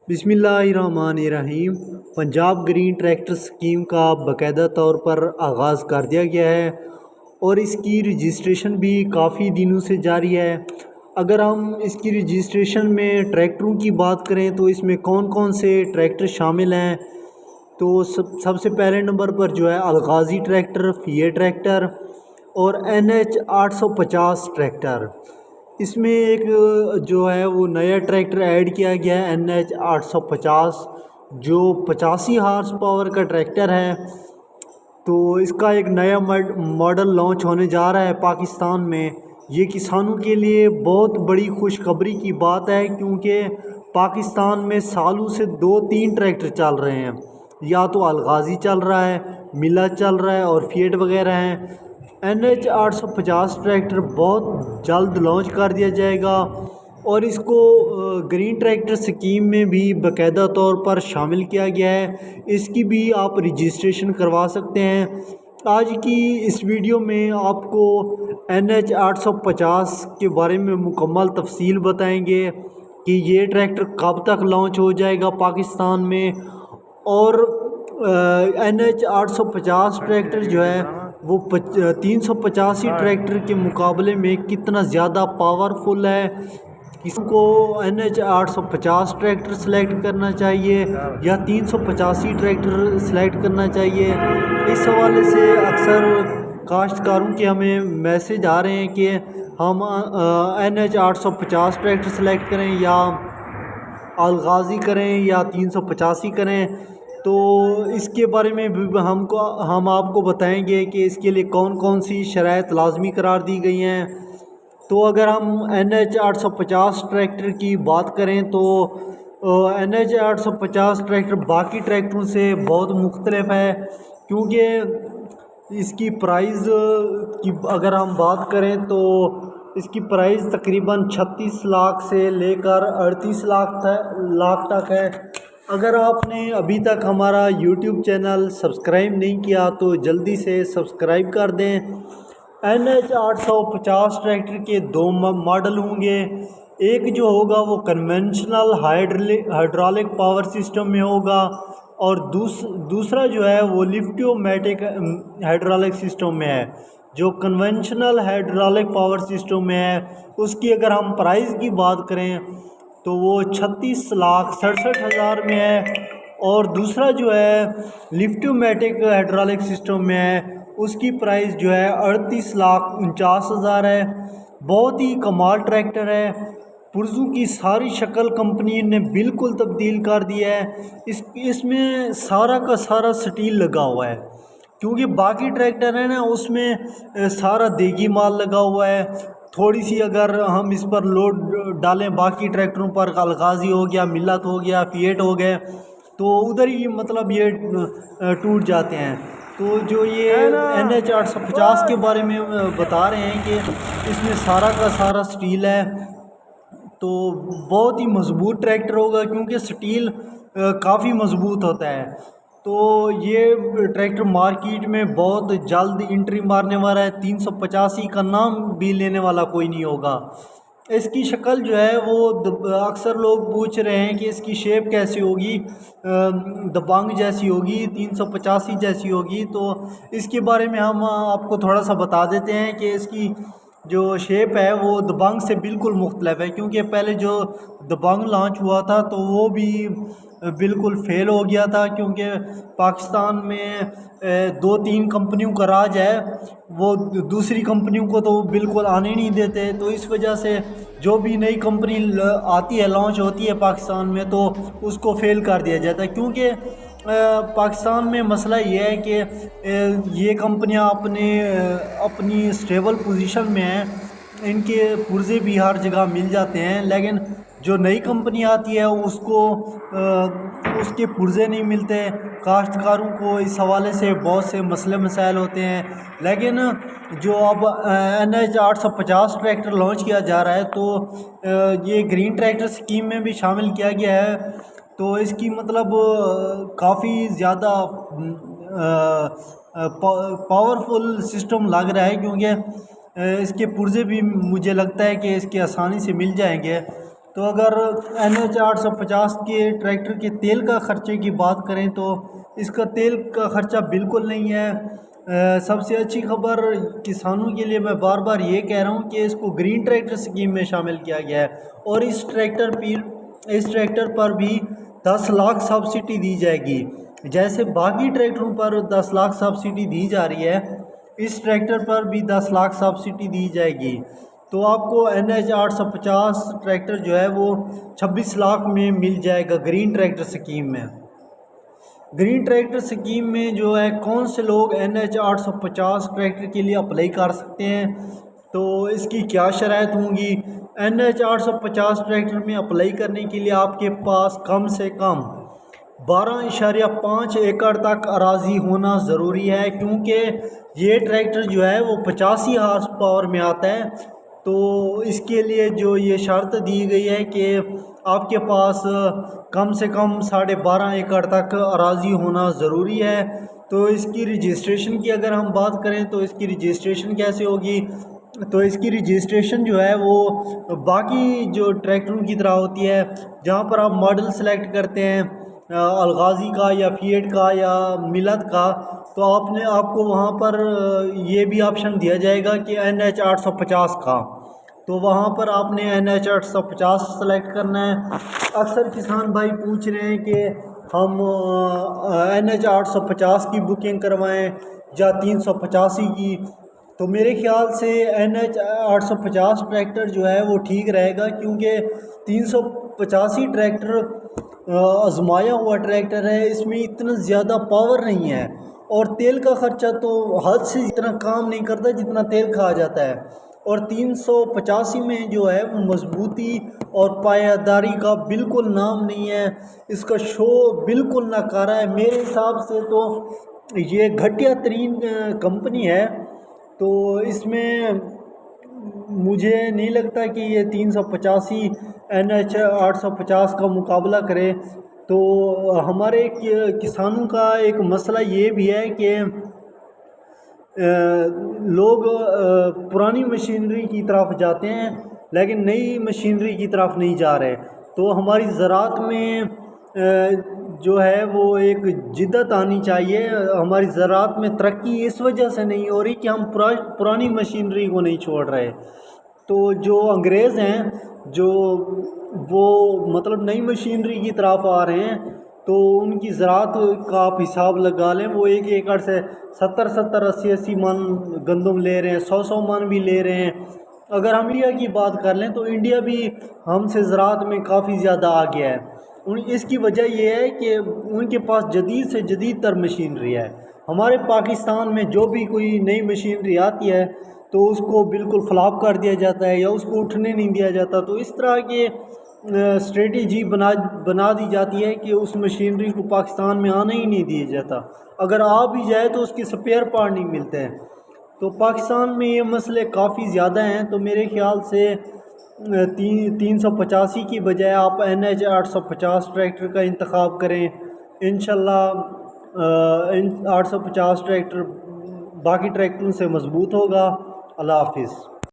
بسم اللہ الرحمن الرحیم۔ پنجاب گرین ٹریکٹر سکیم کا باقاعدہ طور پر آغاز کر دیا گیا ہے اور اس کی رجسٹریشن بھی کافی دنوں سے جاری ہے۔ اگر ہم اس کی رجسٹریشن میں ٹریکٹروں کی بات کریں تو اس میں کون کون سے ٹریکٹر شامل ہیں، تو سب سے پہلے نمبر پر جو ہے الغازی ٹریکٹر، فیے ٹریکٹر اور NH850 ٹریکٹر۔ اس میں ایک جو ہے وہ نیا ٹریکٹر ایڈ کیا گیا ہے NH850، جو 85 ہارس پاور کا ٹریکٹر ہے۔ تو اس کا ایک نیا ماڈل لانچ ہونے جا رہا ہے پاکستان میں۔ یہ کسانوں کے لیے بہت بڑی خوشخبری کی بات ہے، کیونکہ پاکستان میں سالوں سے 2-3 ٹریکٹر چل رہے ہیں، یا تو الغازی چل رہا ہے، ملا چل رہا ہے اور فیٹ وغیرہ ہیں۔ NH850 ٹریکٹر بہت جلد لانچ کر دیا جائے گا اور اس کو گرین ٹریکٹر سکیم میں بھی باقاعدہ طور پر شامل کیا گیا ہے۔ اس کی بھی آپ رجسٹریشن کروا سکتے ہیں۔ آج کی اس ویڈیو میں آپ کو NH850 کے بارے میں مکمل تفصیل بتائیں گے کہ یہ ٹریکٹر کب تک لانچ ہو جائے گا پاکستان میں، اور NH850 ٹریکٹر جو ہے وہ 385 ٹریکٹر کے مقابلے میں کتنا زیادہ پاورفل ہے۔ کسی کو NH850 ٹریکٹر سلیکٹ کرنا چاہیے یا 385 ٹریکٹر سلیکٹ کرنا چاہیے، اس حوالے سے اکثر کاشتکاروں کے ہمیں میسج آ رہے ہیں کہ ہم NH850 ٹریکٹر سلیکٹ کریں یا الغازی کریں یا 385 کریں۔ تو اس کے بارے میں بھی ہم آپ کو بتائیں گے کہ اس کے لیے کون کون سی شرائط لازمی قرار دی گئی ہیں۔ تو اگر ہم NH850 ٹریکٹر کی بات کریں تو NH850 ٹریکٹر باقی ٹریکٹروں سے بہت مختلف ہے، کیونکہ اس کی پرائز کی اگر ہم بات کریں تو اس کی پرائز تقریباً 36 لاکھ سے لے کر 38 لاکھ تک ہے۔ اگر آپ نے ابھی تک ہمارا YouTube چینل سبسکرائب نہیں کیا تو جلدی سے سبسکرائب کر دیں۔ NH850 ٹریکٹر کے 2 ماڈل ہوں گے، ایک جو ہوگا وہ کنونشنل ہائیڈرولک پاور سسٹم میں ہوگا اور دوسرا جو ہے وہ لفٹومیٹک ہائیڈرولک سسٹم میں ہے۔ جو کنونشنل ہائیڈرولک پاور سسٹم میں ہے اس کی اگر ہم پرائز کی بات کریں تو وہ 36,67,000 میں ہے، اور دوسرا جو ہے لفٹومیٹک ہائیڈرولک سسٹم میں ہے اس کی پرائز جو ہے 38,49,000 ہے۔ بہت ہی کمال ٹریکٹر ہے۔ پرزوں کی ساری شکل کمپنی نے بالکل تبدیل کر دیا ہے۔ اس میں سارا کا سارا سٹیل لگا ہوا ہے، کیونکہ باقی ٹریکٹر ہیں نا اس میں سارا دیگی مال لگا ہوا ہے۔ تھوڑی سی اگر ہم اس پر لوڈ ڈالیں باقی ٹریکٹروں پر، الغازی ہو گیا، ملت ہو گیا، فیٹ ہو گئے، تو ادھر ہی مطلب یہ ٹوٹ جاتے ہیں۔ تو جو یہ NH850 کے بارے میں بتا رہے ہیں کہ اس میں سارا کا سارا سٹیل ہے، تو بہت ہی مضبوط ٹریکٹر ہوگا، کیونکہ سٹیل کافی مضبوط ہوتا ہے۔ تو یہ ٹریکٹر مارکیٹ میں بہت جلد انٹری مارنے والا ہے، 385 کا نام بھی لینے والا کوئی نہیں ہوگا۔ اس کی شکل جو ہے وہ اکثر لوگ پوچھ رہے ہیں کہ اس کی شیپ کیسی ہوگی، دبنگ جیسی ہوگی، 385 جیسی ہوگی؟ تو اس کے بارے میں ہم آپ کو تھوڑا سا بتا دیتے ہیں کہ اس کی جو شیپ ہے وہ دبنگ سے بالکل مختلف ہے، کیونکہ پہلے جو دبنگ لانچ ہوا تھا تو وہ بھی بالکل فیل ہو گیا تھا، کیونکہ پاکستان میں 2-3 کمپنیوں کا راج ہے، وہ دوسری کمپنیوں کو تو بالکل آنے نہیں دیتے۔ تو اس وجہ سے جو بھی نئی کمپنی آتی ہے، لانچ ہوتی ہے پاکستان میں، تو اس کو فیل کر دیا جاتا ہے، کیونکہ پاکستان میں مسئلہ یہ ہے کہ یہ کمپنیاں اپنی سٹیبل پوزیشن میں ہیں، ان کے پرزے بھی ہر جگہ مل جاتے ہیں، لیکن جو نئی کمپنی آتی ہے اس کے پرزے نہیں ملتے۔ کاشتکاروں کو اس حوالے سے بہت سے مسئلے مسائل ہوتے ہیں، لیکن جو اب NH850 ٹریکٹر لانچ کیا جا رہا ہے تو یہ گرین ٹریکٹر سکیم میں بھی شامل کیا گیا ہے، تو اس کی مطلب کافی زیادہ پاورفل سسٹم لگ رہا ہے، کیونکہ اس کے پرزے بھی مجھے لگتا ہے کہ اس کے آسانی سے مل جائیں گے۔ تو اگر NH 850 کے ٹریکٹر کے تیل کا خرچے کی بات کریں تو اس کا تیل کا خرچہ بالکل نہیں ہے۔ سب سے اچھی خبر کسانوں کے لیے میں بار بار یہ کہہ رہا ہوں کہ اس کو گرین ٹریکٹر سکیم میں شامل کیا گیا ہے، اور اس ٹریکٹر پر بھی 10 لاکھ سبسڈی دی جائے گی۔ جیسے باقی ٹریکٹروں پر 10 لاکھ سبسڈی دی جا رہی ہے، اس ٹریکٹر پر بھی 10 لاکھ سبسڈی دی جائے گی۔ تو آپ کو NH 850 ٹریکٹر جو ہے وہ 26 لاکھ میں مل جائے گا گرین ٹریکٹر سکیم میں۔ گرین ٹریکٹر سکیم میں جو ہے کون سے لوگ NH 850 ٹریکٹر کے لیے اپلائی کر سکتے ہیں، تو اس کی کیا شرائط ہوں گی؟ NH 850 ٹریکٹر میں اپلائی کرنے کے لیے آپ کے پاس کم سے کم 12.5 ایکڑ تک اراضی ہونا ضروری ہے، کیونکہ یہ ٹریکٹر جو ہے وہ 85 ہارس پاور میں آتا ہے۔ تو اس کے لیے جو یہ شرط دی گئی ہے کہ آپ کے پاس کم سے کم 12.5 ایکڑ تک اراضی ہونا ضروری ہے۔ تو اس کی رجسٹریشن کی اگر ہم بات کریں تو اس کی رجسٹریشن کیسے ہوگی؟ تو اس کی رجسٹریشن جو ہے وہ باقی جو ٹریکٹروں کی طرح ہوتی ہے، جہاں پر آپ ماڈل سلیکٹ کرتے ہیں الغازی کا یا فیٹ کا یا ملت کا، تو آپ کو وہاں پر یہ بھی آپشن دیا جائے گا کہ NH 850 کا، تو وہاں پر آپ نے NH 850 سلیکٹ کرنا ہے۔ اکثر کسان بھائی پوچھ رہے ہیں کہ ہم NH 850 کی بکنگ کروائیں یا 385 کی، تو میرے خیال سے NH 850 ٹریکٹر جو ہے وہ ٹھیک رہے گا، کیونکہ 385 ٹریکٹر آزمایا ہوا ٹریکٹر ہے، اس میں اتنا زیادہ پاور نہیں ہے، اور تیل کا خرچہ تو حد سے اتنا کام نہیں کرتا جتنا تیل کھا جاتا ہے، اور 385 میں جو ہے وہ مضبوطی اور پائیداری کا بالکل نام نہیں ہے، اس کا شو بالکل ناکارہ ہے۔ میرے حساب سے تو یہ گھٹیا ترین کمپنی ہے، تو اس میں مجھے نہیں لگتا کہ یہ 385 NH 850 کا مقابلہ کرے۔ تو ہمارے کسانوں کا ایک مسئلہ یہ بھی ہے کہ لوگ پرانی مشینری کی طرف جاتے ہیں لیکن نئی مشینری کی طرف نہیں جا رہے، تو ہماری زراعت میں جو ہے وہ ایک جدت آنی چاہیے۔ ہماری زراعت میں ترقی اس وجہ سے نہیں ہو رہی کہ ہم پرانی مشینری کو نہیں چھوڑ رہے۔ تو جو انگریز ہیں وہ مطلب نئی مشینری کی طرف آ رہے ہیں، تو ان کی زراعت کا آپ حساب لگا لیں، وہ ایک ایکڑ سے 70 80 من گندم لے رہے ہیں، 100 من بھی لے رہے ہیں۔ اگر ہم انڈیا کی بات کر لیں تو انڈیا بھی ہم سے زراعت میں کافی زیادہ آ گیا ہے۔ اس کی وجہ یہ ہے کہ ان کے پاس جدید سے جدید تر مشینری ہے۔ ہمارے پاکستان میں جو بھی کوئی نئی مشینری آتی ہے تو اس کو بالکل فلاپ کر دیا جاتا ہے یا اس کو اٹھنے نہیں دیا جاتا، تو اس طرح کے اسٹریٹجی بنا دی جاتی ہے کہ اس مشینری کو پاکستان میں آنا ہی نہیں دیا جاتا، اگر آ بھی جائے تو اس کے سپیئر پارٹ نہیں ملتے ہیں۔ تو پاکستان میں یہ مسئلے کافی زیادہ ہیں، تو میرے خیال سے 385 کی بجائے آپ NH 850 ٹریکٹر کا انتخاب کریں۔ انشاءاللہ 850 ٹریکٹر باقی ٹریکٹروں سے مضبوط ہوگا۔ اللہ حافظ۔